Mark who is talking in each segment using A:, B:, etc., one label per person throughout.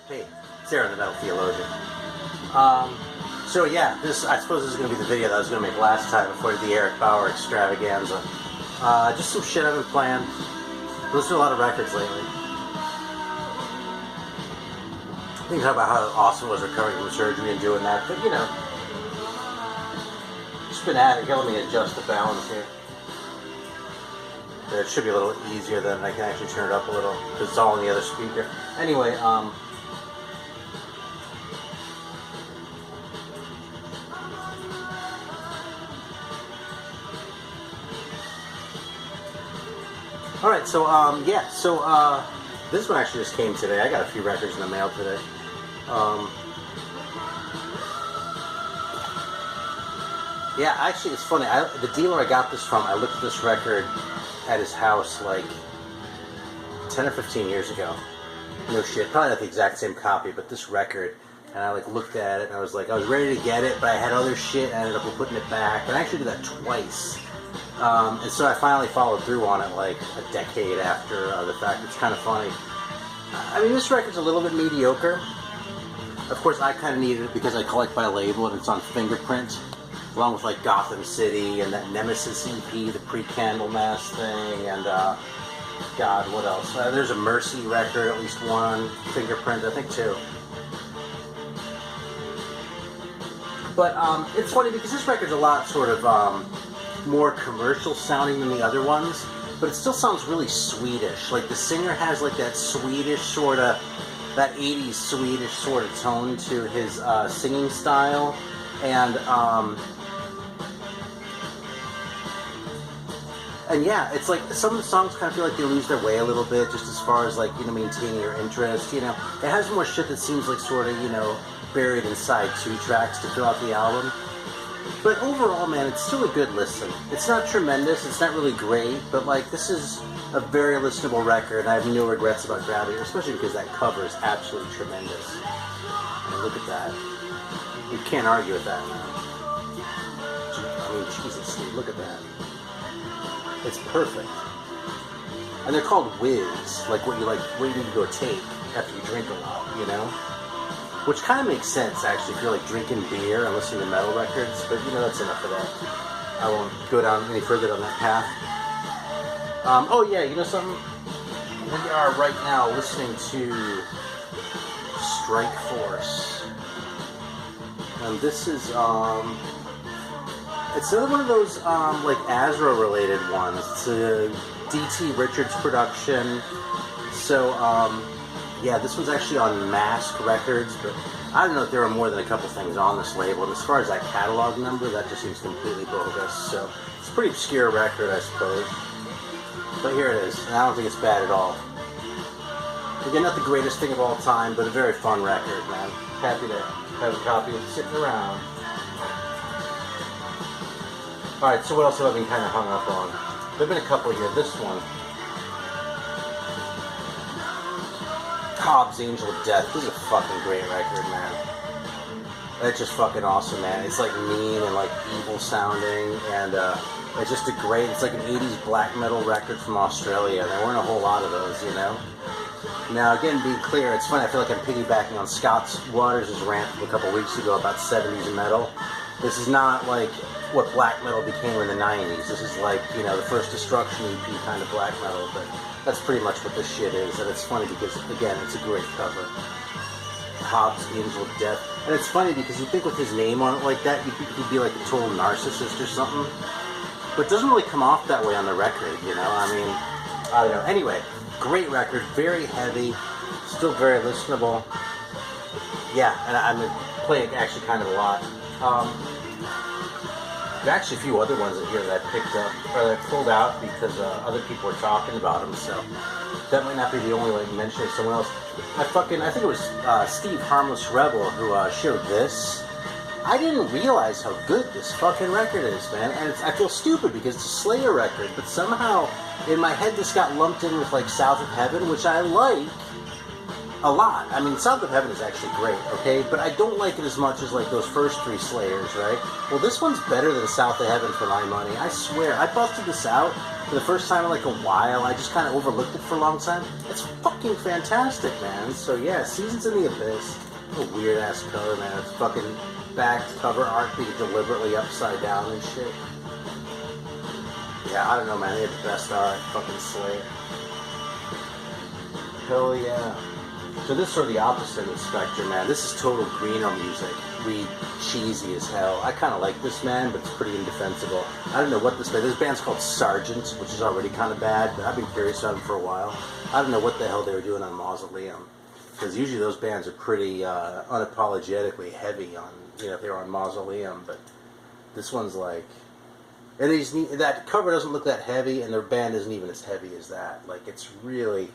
A: Hey, Sarah the Metal Theologian. So yeah, I suppose this is going to be the video that I was going to make last time before the Eric Bauer extravaganza. Just some shit I've been playing. Listened to a lot of records lately. I think about how awesome it was recovering from surgery and doing that, but you know, just been at it. Here, let me adjust the balance here. It should be a little easier, then I can actually turn it up a little because it's all on the other speaker. Anyway, alright, so, this one actually just came today. I got a few records in the mail today. Yeah, actually, it's funny. The dealer I got this from, I looked at this record at his house like 10 or 15 years ago. No shit, probably not the exact same copy, but this record, and I like looked at it and I was ready to get it, but I had other shit and I ended up putting it back, and I actually did that twice. And so I finally followed through on it like a decade after the fact. It's kind of funny. I mean, this record's a little bit mediocre. Of course, I kind of needed it because I collect by label and it's on Fingerprint, along with like Gotham City and that Nemesis EP, the pre-Candlemass thing, and God, what else? There's a Mercy record, at least one, Fingerprint, I think two. But it's funny because this record's a lot sort of more commercial sounding than the other ones, but it still sounds really Swedish. Like the singer has like that Swedish sort of, that 80s Swedish sort of tone to his singing style, and yeah, it's like some of the songs kind of feel like they lose their way a little bit, just as far as like, you know, maintaining your interest. You know, it has more shit that seems like sort of, you know, buried inside two tracks to fill out the album. But overall, man, it's still a good listen. It's not tremendous, it's not really great, but like, this is a very listenable record, and I have no regrets about grabbing it, especially because that cover is absolutely tremendous. And look at that. You can't argue with that, man. I mean, Jesus, dude, look at that. It's perfect. And they're called whiz, like what you need to go take after you drink a lot, you know? Which kind of makes sense, actually, if you're like drinking beer and listening to metal records, but you know, that's enough of that. I won't go down any further down that path. Oh yeah, you know something? We are right now listening to Strike Force. And this is, it's another one of those, like, Azra-related ones. It's a D.T. Richards production. So, yeah, this was actually on Mask Records, but I don't know if there are more than a couple things on this label. And as far as that catalog number, that just seems completely bogus. So, it's a pretty obscure record, I suppose. But here it is, and I don't think it's bad at all. Again, not the greatest thing of all time, but a very fun record, man. Happy to have a copy of it sitting around. Alright, so what else have I been kind of hung up on? There have been a couple here. This one. Cobb's Angel of Death. This is a fucking great record, man. It's just fucking awesome, man. It's like mean and like evil sounding, and it's just it's like an 80s black metal record from Australia. There weren't a whole lot of those, you know? Now, again, being clear, it's funny, I feel like I'm piggybacking on Scott Waters' rant from a couple weeks ago about 70s metal. This is not like what black metal became in the 90s. This is like, you know, the first Destruction EP kind of black metal, but that's pretty much what this shit is. And it's funny because, again, it's a great cover. Hobbs, Angel of Death. And it's funny because you think with his name on it like that, you'd think he'd be like a total narcissist or something. But it doesn't really come off that way on the record, you know? I mean, I don't know. Anyway, great record, very heavy, still very listenable. Yeah, and I'm playing it actually kind of a lot. There are actually a few other ones in here that I picked up, or that I pulled out because other people were talking about them, so that might not be the only way to mention it. Someone else. I think it was Steve Harmless Rebel who showed this. I didn't realize how good this fucking record is, man, and I feel stupid because it's a Slayer record, but somehow in my head this got lumped in with like South of Heaven, which I like a lot. I mean, South of Heaven is actually great, okay? But I don't like it as much as like those first three Slayers, right? Well, this one's better than South of Heaven for my money. I swear. I busted this out for the first time in like a while. I just kind of overlooked it for a long time. It's fucking fantastic, man. So yeah, Seasons in the Abyss. A weird ass cover, man. It's fucking back cover art being deliberately upside down and shit. Yeah, I don't know, man. They have the best art. Fucking slay it. Hell yeah. So this is sort of the opposite of the spectrum, man. This is total Greeno music. Really cheesy as hell. I kind of like this, man, but it's pretty indefensible. I don't know what this band... This band's called Sargent, which is already kind of bad, but I've been curious about them for a while. I don't know what the hell they were doing on Mausoleum. Because usually those bands are pretty unapologetically heavy on, you know, if they were on Mausoleum, but this one's like... And they just need, that cover doesn't look that heavy, and their band isn't even as heavy as that. Like, it's really...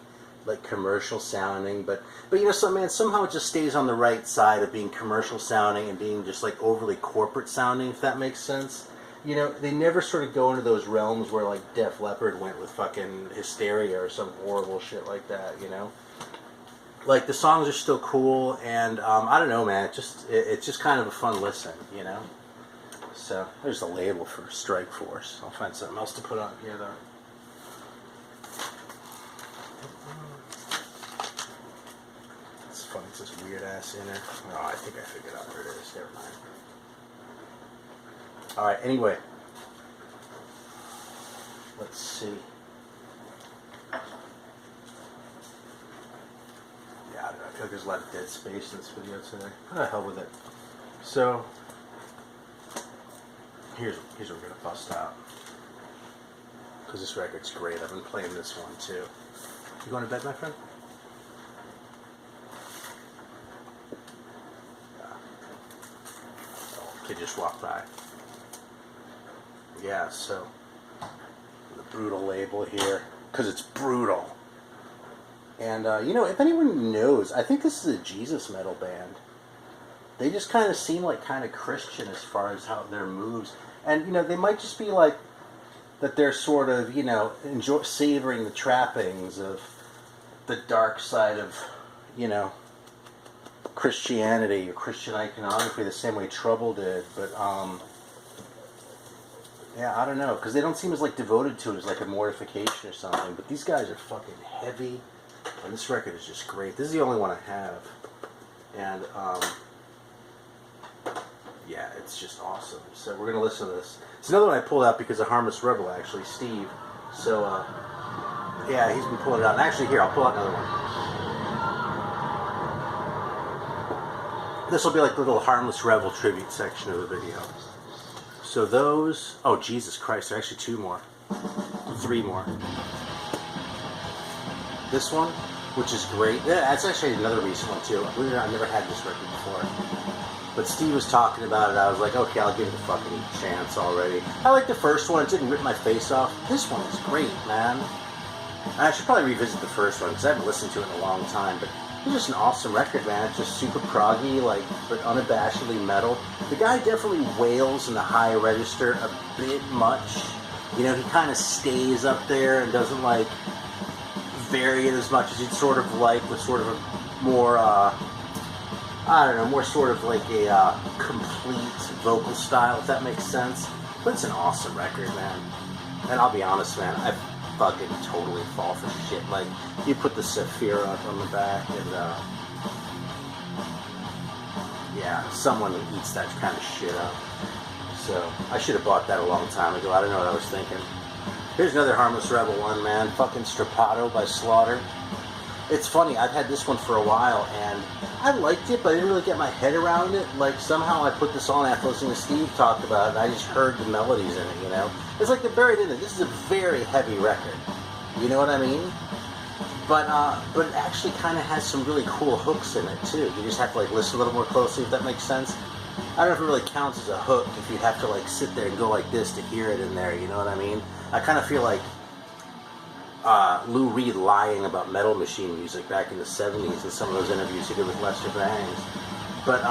A: like commercial sounding, but you know, somehow it just stays on the right side of being commercial sounding and being just like overly corporate sounding, if that makes sense. You know, they never sort of go into those realms where like Def Leppard went with fucking Hysteria or some horrible shit like that, you know? Like, the songs are still cool, and I don't know, man, it's just kind of a fun listen, you know? So, there's the label for Strike Force. I'll find something else to put on here, though. Funny, it's this weird ass inner. Oh, I think I figured out where it is. Never mind. Alright, anyway. Let's see. Yeah, I don't know. I feel like there's a lot of dead space in this video today. What the hell with it? So, here's what we're going to bust out. Because this record's great. I've been playing this one too. You going to bed, my friend? Kid just walked by. Yeah, so the brutal label here, because it's brutal. And you know, if anyone knows, I think this is a Jesus metal band. They just kind of seem like kind of Christian as far as how their moves, and you know, they might just be like that. They're sort of, you know, savoring the trappings of the dark side of, you know, Christianity or Christian iconography the same way Trouble did, but yeah, I don't know, because they don't seem as like devoted to it as like a mortification or something, but these guys are fucking heavy, and this record is just great. This is the only one I have, and yeah, it's just awesome. So we're gonna listen to this. It's another one I pulled out because of Harmless Rebel, actually, Steve. So yeah, he's been pulling it out, and actually here, I'll pull out another one. This will be like the little Harmless Rebel tribute section of the video. So those... Oh, Jesus Christ, there are actually 2 more. 3 more. This one, which is great. Yeah, that's actually another recent one, too. I've never had this record before. But Steve was talking about it. I was like, okay, I'll give it a fucking chance already. I like the first one. It didn't rip my face off. This one is great, man. I should probably revisit the first one, because I haven't listened to it in a long time, but... It's just an awesome record, man. It's just super proggy, like, but unabashedly metal. The guy definitely wails in the high register a bit much. You know, he kind of stays up there and doesn't, like, vary it as much as he'd sort of like with sort of a more, I don't know, more sort of like a complete vocal style, if that makes sense. But it's an awesome record, man. And I'll be honest, man, I fucking totally fall for shit. Like, you put the Saphira up on the back, and yeah, someone eats that kind of shit up. So I should have bought that a long time ago. I don't know what I was thinking. Here's another Harmless Rebel one, man. Fucking Strapato by Slaughter. It's funny, I've had this one for a while, and I liked it, but I didn't really get my head around it. Like, somehow I put this on after listening to Steve talk about it, and I just heard the melodies in it, you know? It's like they're buried in it. This is a very heavy record. You know what I mean? But it actually kind of has some really cool hooks in it, too. You just have to, like, listen a little more closely, if that makes sense. I don't know if it really counts as a hook, if you have to, like, sit there and go like this to hear it in there, you know what I mean? I kind of feel like Lou Reed lying about Metal Machine music back in the 70s in some of those interviews he did with Lester Bangs. But,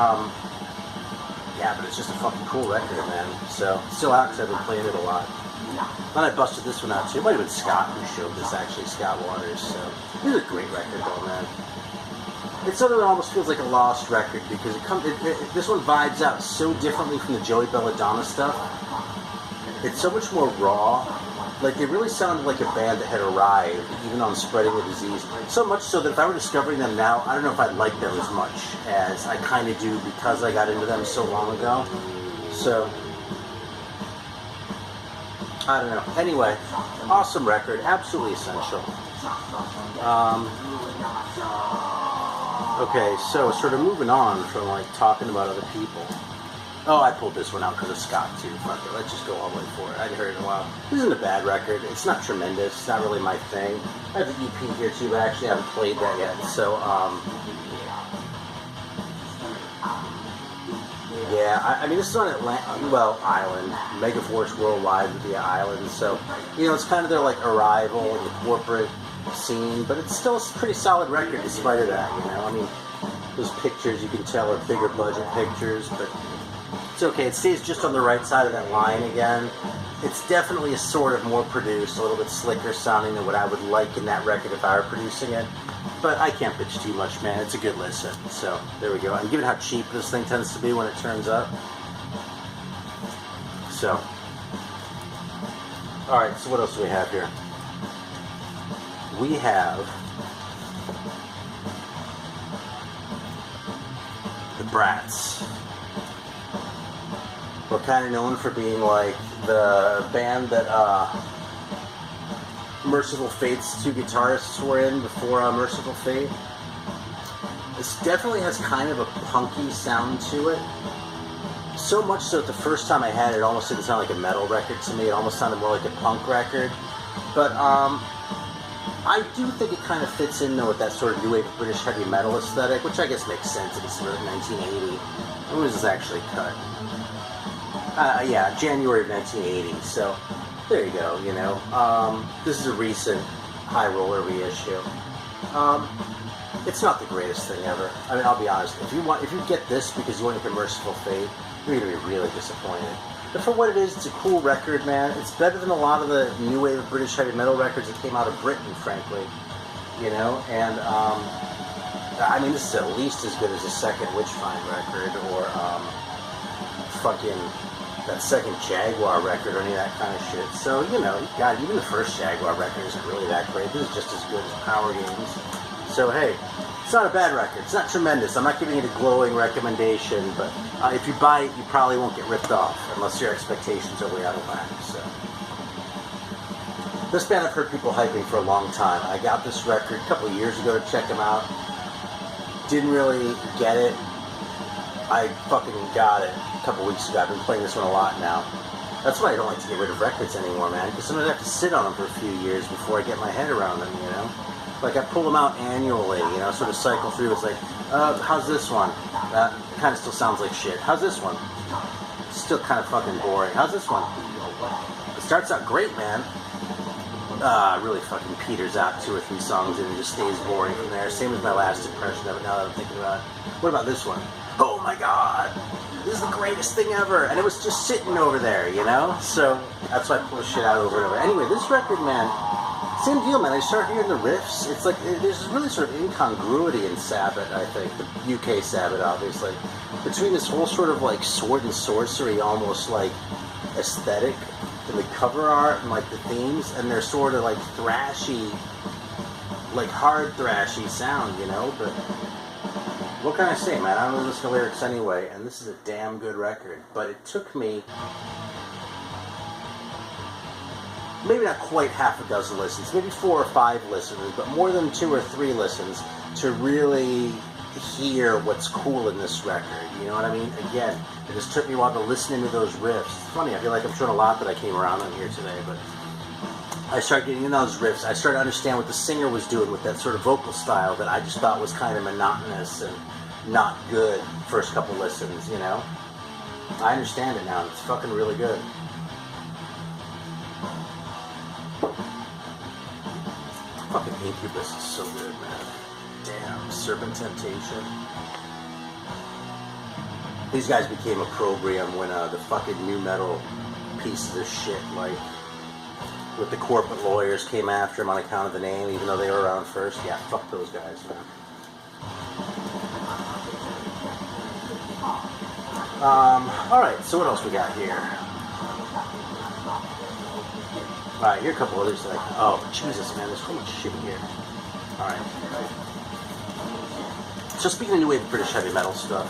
A: yeah, but it's just a fucking cool record, man. So, it's still out because I've been playing it a lot. Then I busted this one out too. It might have been Scott who showed this, actually, Scott Waters. So, this is a great record, though, man. It's something that almost feels like a lost record because this one vibes out so differently from the Joey Belladonna stuff. It's so much more raw Like, they really sounded like a band that had arrived, even on Spreading the Disease. So much so that if I were discovering them now, I don't know if I'd like them as much as I kind of do because I got into them so long ago. So, I don't know. Anyway, awesome record, absolutely essential. Okay, so sort of moving on from, like, talking about other people. Oh, I pulled this one out because of Scott, too. Fuck it, let's just go all the way for it. I hadn't heard it in a while. This isn't a bad record. It's not tremendous. It's not really my thing. I have the EP here, too, but I actually haven't played that yet. So, yeah, I mean, this is on Island. Megaforce Worldwide with the Island. So, you know, it's kind of their, like, arrival in the corporate scene, but it's still a pretty solid record despite of that, you know? I mean, those pictures, you can tell, are bigger budget pictures, but it's okay. It stays just on the right side of that line again. It's definitely a sort of more produced, a little bit slicker sounding than what I would like in that record if I were producing it. But I can't bitch too much, man. It's a good listen. So, there we go. And given how cheap this thing tends to be when it turns up. So. Alright, so what else do we have here? We have the Brats. We're kind of known for being like the band that Merciful Fate's two guitarists were in before Merciful Fate. This definitely has kind of a punky sound to it. So much so that the first time I had it, it almost didn't sound like a metal record to me. It almost sounded more like a punk record. But I do think it kind of fits in though with that sort of new wave of British heavy metal aesthetic, which I guess makes sense if it's really 1980. When was this actually cut? Yeah, January of 1980, so there you go, you know. This is a recent High Roller reissue. It's not the greatest thing ever. I mean, I'll be honest, if you get this because you want to hear Merciful Fate, you're going to be really disappointed. But for what it is, it's a cool record, man. It's better than a lot of the new wave of British heavy metal records that came out of Britain, frankly. You know, and, I mean, this is at least as good as the second Witchfind record, or, fucking that second Jaguar record or any of that kind of shit. So, you know, God, even the first Jaguar record isn't really that great. This is just as good as Power Games. So, hey, it's not a bad record. It's not tremendous. I'm not giving it a glowing recommendation, but if you buy it, you probably won't get ripped off unless your expectations are way out of whack. So, this band I've heard people hyping for a long time. I got this record a couple of years ago to check them out. Didn't really get it. I fucking got it a couple weeks ago. I've been playing this one a lot now. That's why I don't like to get rid of records anymore, man, because sometimes I have to sit on them for a few years before I get my head around them, you know? Like, I pull them out annually, you know, sort of cycle through. It's like, how's this one? That kind of still sounds like shit. How's this one? Still kind of fucking boring. How's this one? It starts out great, man. Really fucking peters out 2 or 3 songs and it just stays boring from there. Same as my last impression of it now that I'm thinking about it. What about this one? Oh my god! This is the greatest thing ever! And it was just sitting over there, you know? So, that's why I pull shit out over and over. Anyway, this record, man, same deal, man. I start hearing the riffs. It's like, there's really sort of incongruity in Sabbath, I think. The UK Sabbath, obviously. Between this whole sort of, like, sword and sorcery, almost, like, aesthetic, and the cover art, and, like, the themes, and their sort of, like, thrashy, like, hard thrashy sound, you know? But what can I say, man? I don't know listen to lyrics anyway, and this is a damn good record. But it took me maybe not quite half a dozen listens, maybe 4 or 5 listens, but more than 2 or 3 listens to really hear what's cool in this record. You know what I mean? Again, it just took me a while to listen into those riffs. It's funny, I feel like I'm showing a lot that I came around on here today, but I started getting into those riffs. I started to understand what the singer was doing with that sort of vocal style that I just thought was kind of monotonous and not good first couple listens, you know? I understand it now. It's fucking really good. Fucking Incubus is so good, man. Damn, Serpent Temptation. These guys became opprobrium when the fucking new metal pieces of shit, like, with the corporate lawyers came after him on account of the name, even though they were around first. Yeah, fuck those guys, man. Alright, so what else we got here? Alright, here are a couple others that oh, Jesus, man, there's so much shit here. Alright. So speaking of new wave British heavy metal stuff,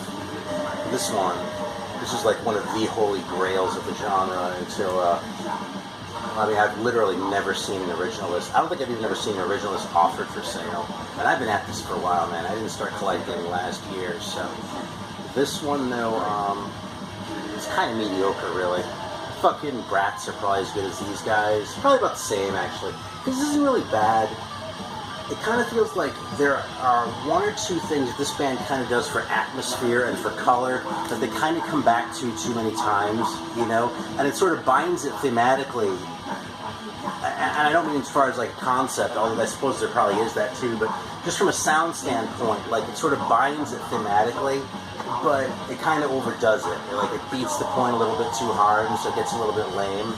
A: this is like one of the holy grails of the genre until, I mean, I've literally never seen an originalist. I don't think I've even ever seen an originalist offered for sale. And I've been at this for a while, man. I didn't start collecting last year, so. This one, though, it's kind of mediocre, really. Fucking Brats are probably as good as these guys. Probably about the same, actually. Because this isn't really bad. It kind of feels like there are one or two things this band kind of does for atmosphere and for color that they kind of come back to too many times, you know? And it sort of binds it thematically. And I don't mean as far as like concept, although I suppose there probably is that too, but just from a sound standpoint, like it sort of binds it thematically, but it kind of overdoes it. Like it beats the point a little bit too hard, and so it gets a little bit lame.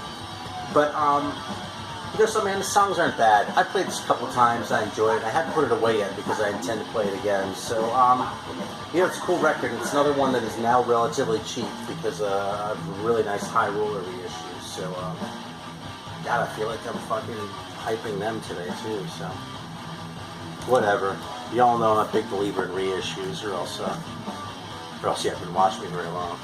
A: But, you know, so man, the songs aren't bad. I played this a couple times, I enjoyed it. I haven't put it away yet because I intend to play it again. So, you know, it's a cool record. It's another one that is now relatively cheap because of really nice high roller reissues. So, God, I feel like I'm fucking hyping them today too, so. Whatever. Y'all know I'm a big believer in reissues, or else you haven't watched me very long.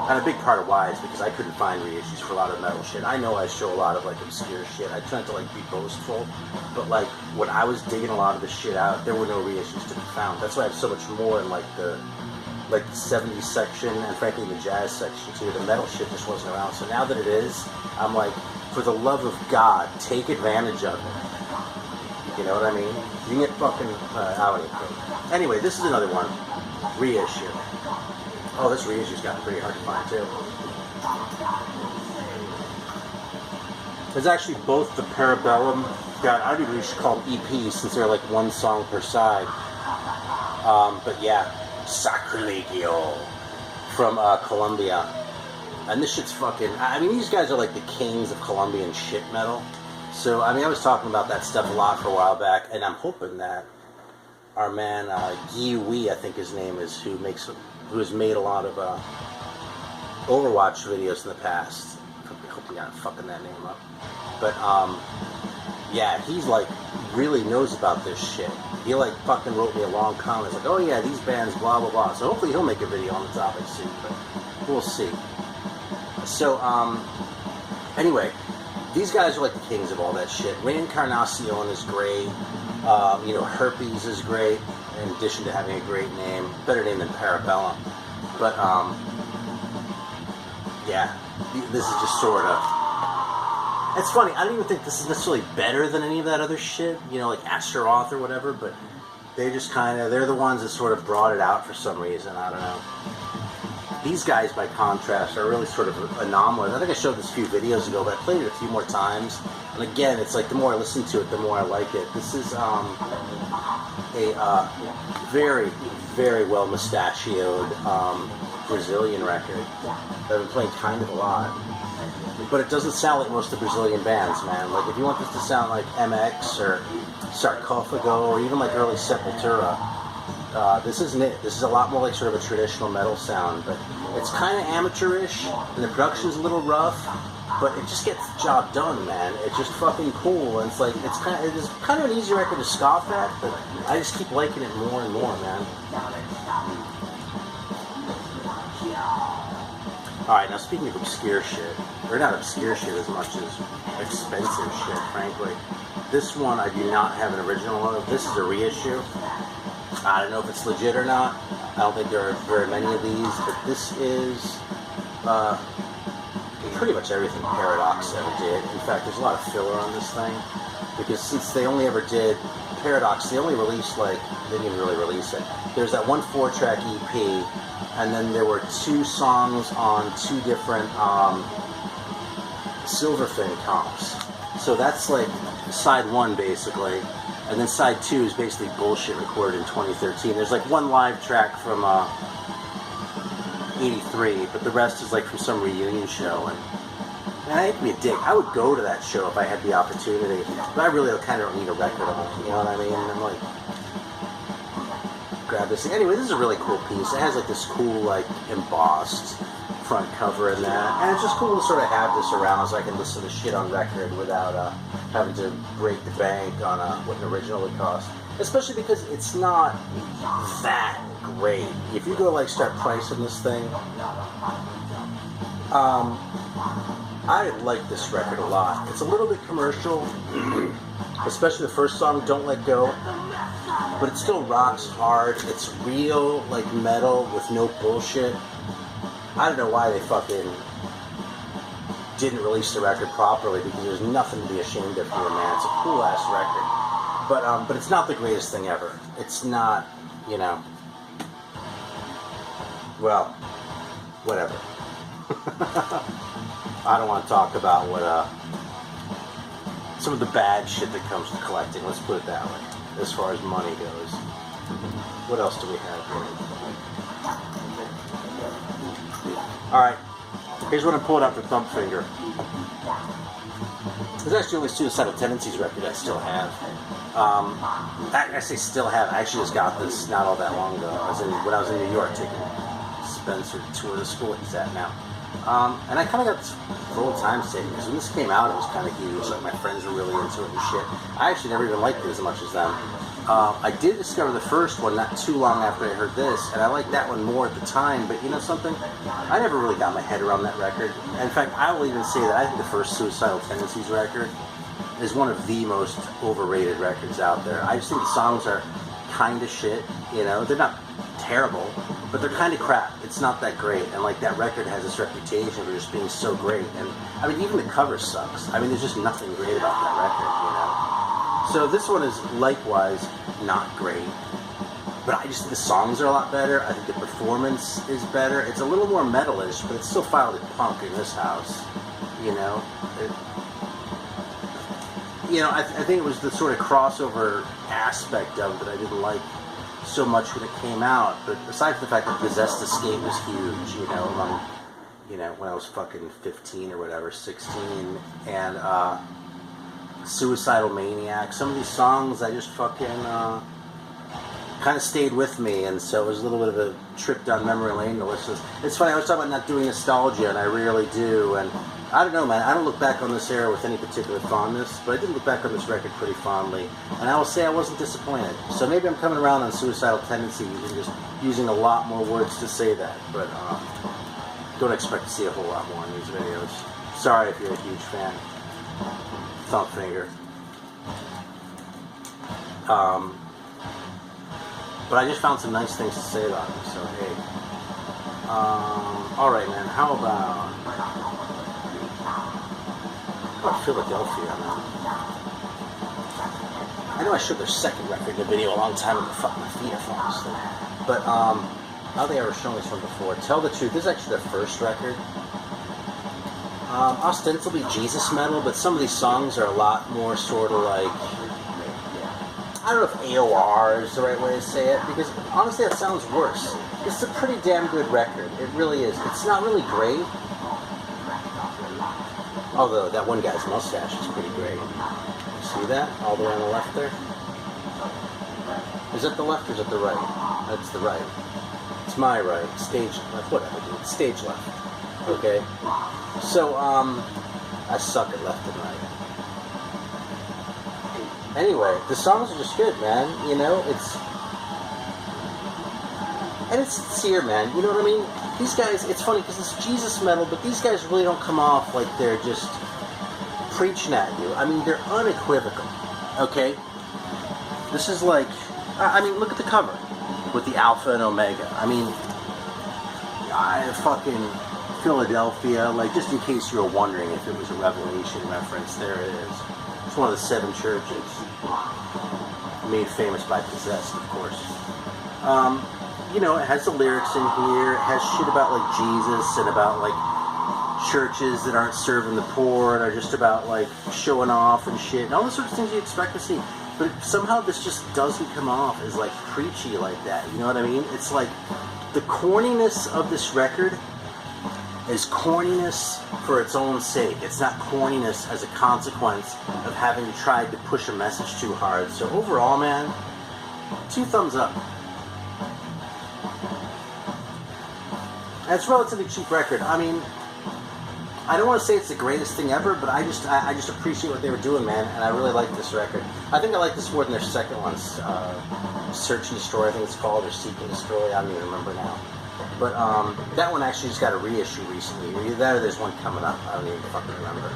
A: And a big part of why is because I couldn't find reissues for a lot of metal shit. I know I show a lot of like obscure shit. I try to like be boastful, but like when I was digging a lot of the shit out, there were no reissues to be found. That's why I have so much more in like the 70s section and frankly the jazz section too. The metal shit just wasn't around. So now that it is, I'm like, for the love of God, take advantage of it. You know what I mean? You can get fucking out of it. Anyway, this is another one. Reissue. Oh, this reissue's gotten pretty hard to find too. There's actually both the Parabellum. God, I don't even should call them EPs since they're like one song per side. But yeah, Sacrilegio from Colombia. And this shit's fucking. I mean, these guys are like the kings of Colombian shit metal. So, I mean, I was talking about that stuff a lot for a while back, and I'm hoping that our man, Guy, I think his name is, who has made a lot of Overwatch videos in the past. I hope I'm not fucking that name up. But, yeah, he's like, really knows about this shit. He like fucking wrote me a long comment. It's like, oh yeah, these bands, blah, blah, blah. So hopefully he'll make a video on the topic soon, but we'll see. So, anyway, these guys are like the kings of all that shit. Reincarnacion is great. You know, Herpes is great, in addition to having a great name. Better name than Parabellum. But, yeah, this is just sort of... It's funny, I don't even think this is necessarily better than any of that other shit, you know, like Astaroth or whatever, but they just kind of, they're the ones that sort of brought it out for some reason, I don't know. These guys, by contrast, are really sort of anomalous. I think I showed this a few videos ago, but I played it a few more times. And again, it's like the more I listen to it, the more I like it. This is a very, very well mustachioed Brazilian record that I've been playing kind of a lot. But it doesn't sound like most of the Brazilian bands, man. Like, if you want this to sound like MX or Sarcophago or even like early Sepultura, this isn't it. This is a lot more like sort of a traditional metal sound, but it's kind of amateurish, and the production's a little rough, but it just gets the job done, man. It's just fucking cool, and it's like, it is kind of an easy record to scoff at, but I just keep liking it more and more, man. Alright, now speaking of obscure shit, or not obscure shit as much as expensive shit, frankly, this one I do not have an original of. This is a reissue. I don't know if it's legit or not. I don't think there are very many of these, but this is pretty much everything Paradox ever did. In fact, there's a lot of filler on this thing, because since they only ever did Paradox, they only released, like, they didn't even really release it. There's that one 4-track EP, and then there were 2 songs on 2 different Silverfin comps. So that's like side 1, basically. And then side 2 is basically bullshit recorded in 2013. There's like 1 live track from 83, but the rest is like from some reunion show. And I hate to be a dick. I would go to that show if I had the opportunity, but I really kind of don't need a record of it. You know what I mean? And I'm like, grab this thing. Anyway, this is a really cool piece. It has like this cool, like, embossed front cover in that. And it's just cool to sort of have this around so I can listen to shit on record without having to break the bank on what an original would cost. Especially because it's not that great. If you go, like, start pricing this thing, I like this record a lot. It's a little bit commercial, especially the first song, Don't Let Go, but it still rocks hard. It's real, like, metal with no bullshit. I don't know why they fucking didn't release the record properly, because there's nothing to be ashamed of here, man. It's a cool-ass record. But it's not the greatest thing ever. It's not, you know, well, whatever. I don't want to talk about what some of the bad shit that comes to collecting. Let's put it that way. As far as money goes, what else do we have here? All right, here's what I'm pulling out for Thumb Finger. There's actually only Suicidal Tendencies record I still have. I say still have. I actually just got this not all that long ago. When I was in New York taking Spencer to tour the school he's at now. And I kind of got full time saving because when this came out, it was kind of huge. Like, my friends were really into it and shit. I actually never even liked it as much as them. I did discover the first one not too long after I heard this, and I liked that one more at the time. But you know something? I never really got my head around that record. In fact, I will even say that I think the first Suicidal Tendencies record is one of the most overrated records out there. I just think the songs are kind of shit. You know, they're not terrible, but they're kind of crap. It's not that great, and like, that record has this reputation for just being so great. And I mean, even the cover sucks. I mean, there's just nothing great about that record, you know. So this one is likewise not great, but I just think the songs are a lot better. I think the performance is better. It's a little more metalish, but it's still filed in punk in this house, you know. I think it was the sort of crossover aspect of it I didn't like so much when it came out. But aside from the fact that Possessed Escape was huge, you know, among, you know, when I was fucking 15 or whatever, 16, and Suicidal Maniac. Some of these songs I just fucking kind of stayed with me, and so it was a little bit of a trip down memory lane to listen. It's funny, I was talking about not doing nostalgia, and I rarely do, and I don't know, man, I don't look back on this era with any particular fondness, but I did look back on this record pretty fondly, and I will say I wasn't disappointed. So maybe I'm coming around on Suicidal Tendency, using a lot more words to say that, but don't expect to see a whole lot more in these videos. Sorry if you're a huge fan. Thumb Finger. But I just found some nice things to say about it, so hey. Alright, man, how about Philadelphia, man? I know I showed their second record in the video a long time ago. Fuck, my feet are falling asleep. But, I don't think I ever shown this one before. Tell the Truth, this is actually their first record. Ostensibly Jesus metal, but some of these songs are a lot more sort of like, I don't know if AOR is the right way to say it, because honestly that sounds worse. It's a pretty damn good record. It really is. It's not really great, although that one guy's mustache is pretty great. You see that? All the way on the left there? Is that the left or is it the right? That's the right. It's my right. Stage left. Whatever, dude. Stage left. Okay? So, I suck at left and right. Anyway, the songs are just good, man. You know, and it's sincere, man. You know what I mean? These guys, it's funny because it's Jesus metal, but these guys really don't come off like they're just preaching at you. I mean, they're unequivocal, okay? This is like, I mean, look at the cover with the Alpha and Omega. I mean, I fucking Philadelphia, like, just in case you were wondering if it was a Revelation reference, there it is. It's one of the 7 churches, made famous by Possessed, of course. You know, it has the lyrics in here. It has shit about, like, Jesus and about, like, churches that aren't serving the poor and are just about, like, showing off and shit and all the sorts of things you expect to see. But somehow this just doesn't come off as, like, preachy like that. You know what I mean? It's like the corniness of this record is corniness for its own sake. It's not corniness as a consequence of having tried to push a message too hard. So overall, man, 2 thumbs up. And it's a relatively cheap record. I mean, I don't want to say it's the greatest thing ever, but I just appreciate what they were doing, man, and I really like this record. I think I like this more than their second one, Search and Destroy, I think it's called, or Seek and Destroy, I don't even remember now. But that one actually just got a reissue recently. Either that or there's one coming up, I don't even fucking remember.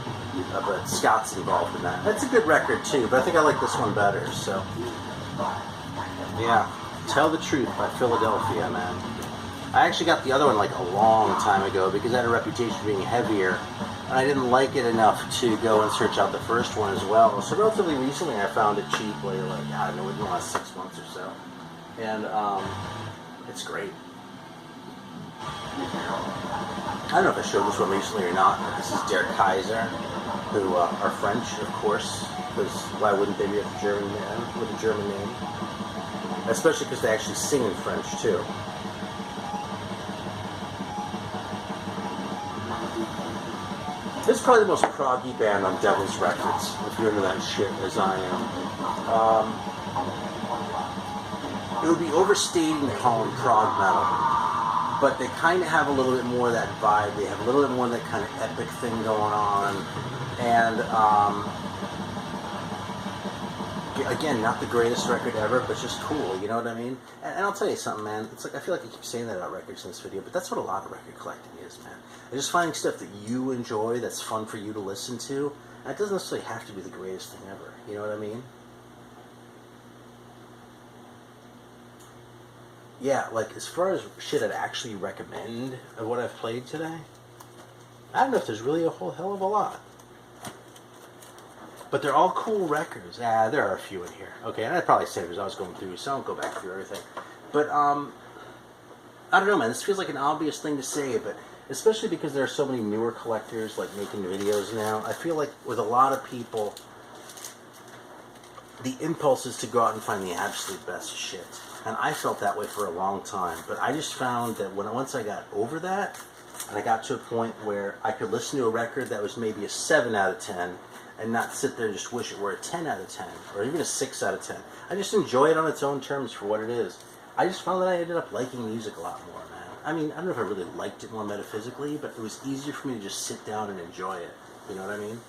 A: But Scott's involved in that. That's a good record too, but I think I like this one better, so. Yeah, Tell the Truth by Philadelphia, man. I actually got the other one like a long time ago because it had a reputation for being heavier, and I didn't like it enough to go and search out the first one as well. So relatively recently I found it cheap, like, I don't know, within the last 6 months or so. And it's great. I don't know if I showed this one recently or not, but this is Der Kaiser, who are French, of course, because why wouldn't they be a German man with a German name? Especially because they actually sing in French too. This is probably the most proggy band on Devil's Records, if you're into that shit, as I am. It would be overstating to call them prog metal, but they kind of have a little bit more of that vibe. They have a little bit more of that kind of epic thing going on, and again, not the greatest record ever, but just cool, you know what I mean? And I'll tell you something, man, it's like, I feel like I keep saying that about records in this video, but that's what a lot of record collecting is, man. It's just finding stuff that you enjoy, that's fun for you to listen to, and it doesn't necessarily have to be the greatest thing ever, you know what I mean? Yeah, like, as far as shit I'd actually recommend of what I've played today, I don't know if there's really a whole hell of a lot. But they're all cool records. There are a few in here. Okay, and I'd probably say as I was going through, so I don't go back through everything. But, I don't know, man, this feels like an obvious thing to say, but especially because there are so many newer collectors, like, making videos now, I feel like with a lot of people, the impulse is to go out and find the absolute best shit. And I felt that way for a long time, but I just found that once I got over that, and I got to a point where I could listen to a record that was maybe a 7 out of 10, and not sit there and just wish it were a 10 out of 10, or even a 6 out of 10. I just enjoy it on its own terms for what it is. I just found that I ended up liking music a lot more, man. I mean, I don't know if I really liked it more metaphysically, but it was easier for me to just sit down and enjoy it. You know what I mean?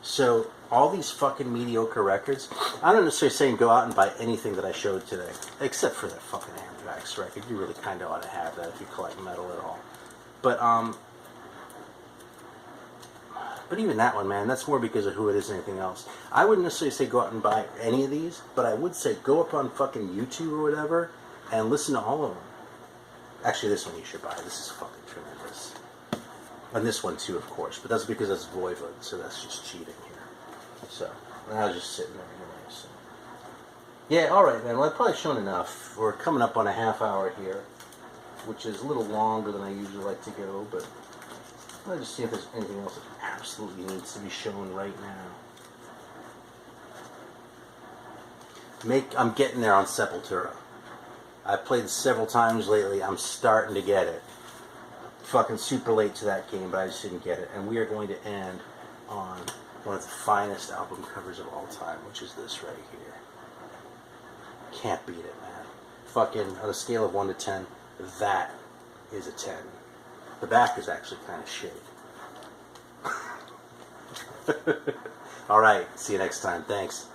A: So, all these fucking mediocre records, I'm not necessarily saying go out and buy anything that I showed today, except for that fucking Anthrax record. You really kind of ought to have that if you collect metal at all. But even that one, man, that's more because of who it is than anything else. I wouldn't necessarily say go out and buy any of these, but I would say go up on fucking YouTube or whatever and listen to all of them. Actually, this one you should buy. This is fucking tremendous. And this one too, of course, but that's because that's Voivod, so that's just cheating here. So, and I was just sitting there anyway, so. Yeah, alright, man, well, I've probably shown enough. We're coming up on a half hour here, which is a little longer than I usually like to go, but I'll just see if there's anything else that absolutely needs to be shown right now. I'm getting there on Sepultura. I've played several times lately. I'm starting to get it. Fucking super late to that game, but I just didn't get it. And we are going to end on one of the finest album covers of all time, which is this right here. Can't beat it, man. Fucking, on a scale of 1 to 10, that is a 10. The back is actually kind of shitty. Alright, see you next time. Thanks.